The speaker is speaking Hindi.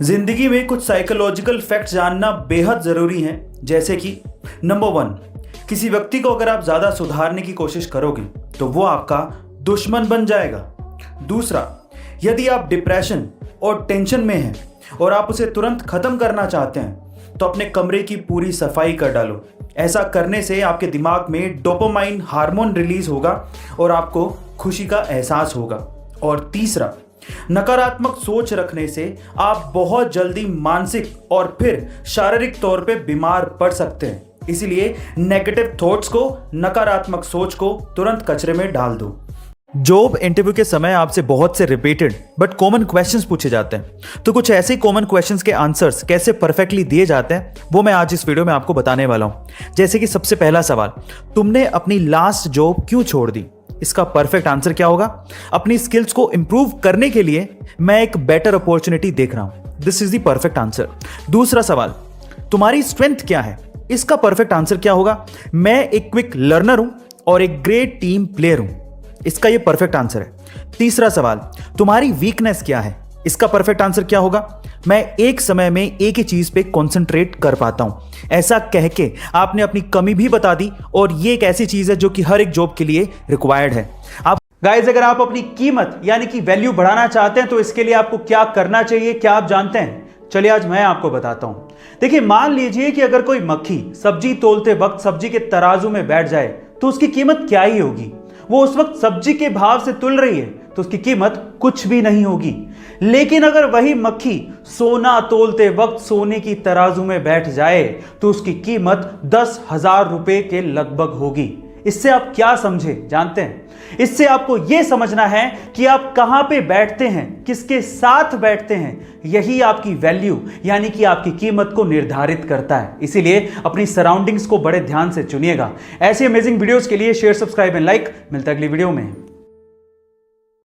जिंदगी में कुछ साइकोलॉजिकल फैक्ट्स जानना बेहद जरूरी है। जैसे कि नंबर 1, किसी व्यक्ति को अगर आप ज्यादा सुधारने की कोशिश करोगे तो वो आपका दुश्मन बन जाएगा। दूसरा, यदि आप डिप्रेशन और टेंशन में हैं और आप उसे तुरंत खत्म करना चाहते हैं तो अपने कमरे की पूरी सफाई कर डालो। ऐसा करने से आपके दिमाग में डोपामाइन हार्मोन रिलीज होगा और आपको खुशी का एहसास होगा। और तीसरा, नकारात्मक सोच रखने से आप बहुत जल्दी मानसिक और फिर शारीरिक तौर पे बीमार पड़ सकते हैं। इसीलिए नेगेटिव थॉट्स को, नकारात्मक सोच को तुरंत कचरे में डाल दो। जॉब इंटरव्यू के समय आपसे बहुत से रिपीटेड बट कॉमन क्वेश्चंस पूछे जाते हैं, तो कुछ ऐसे कॉमन क्वेश्चंस के आंसर्स कैसे परफेक्टली दिए जाते हैं वो मैं आज इस वीडियो में आपको बताने वाला हूं। जैसे कि सबसे पहला सवाल, तुमने अपनी लास्ट जॉब क्यों छोड़ दी? इसका परफेक्ट आंसर क्या होगा? अपनी स्किल्स को इंप्रूव करने के लिए मैं एक बेटर अपॉर्चुनिटी देख रहा हूं। This is the perfect answer. दूसरा सवाल, तुम्हारी स्ट्रेंथ क्या है? इसका परफेक्ट आंसर क्या होगा? मैं एक क्विक लर्नर हूं और एक ग्रेट टीम प्लेयर हूं। इसका यह परफेक्ट आंसर है। तीसरा सवाल, तुम्हारी वीकनेस क्या है? इसका परफेक्ट आंसर क्या होगा? मैं एक समय में एक ही चीज पे कंसंट्रेट कर पाता हूं। ऐसा कह के आपने अपनी कमी भी बता दी और ये एक ऐसी चीज है जो कि हर एक जॉब के लिए रिक्वायर्ड है। आप गाइस, अगर आप अपनी कीमत यानी कि वैल्यू बढ़ाना चाहते हैं तो इसके लिए आपको क्या करना चाहिए, क्या आप जानते हैं? चलिए आज मैं आपको बताता हूं। देखिए, मान लीजिए कि अगर कोई मक्खी सब्जी तोलते वक्त सब्जी के तराजू में बैठ जाए तो उसकी कीमत क्या ही होगी? वो उस वक्त सब्जी के भाव से तुल रही है तो उसकी कीमत कुछ भी नहीं होगी। लेकिन अगर वही मक्खी सोना तोलते वक्त सोने की तराजू में बैठ जाए तो उसकी कीमत 10,000 रुपए के लगभग होगी। इससे आप क्या समझे जानते हैं? इससे आपको यह समझना है कि आप कहां पे बैठते हैं, किसके साथ बैठते हैं, यही आपकी वैल्यू यानी कि आपकी कीमत को निर्धारित करता है। इसीलिए अपनी सराउंडिंग्स को बड़े ध्यान से चुनिएगा। ऐसे अमेजिंग वीडियोस के लिए शेयर, सब्सक्राइब एंड लाइक। मिलता है अगली वीडियो में।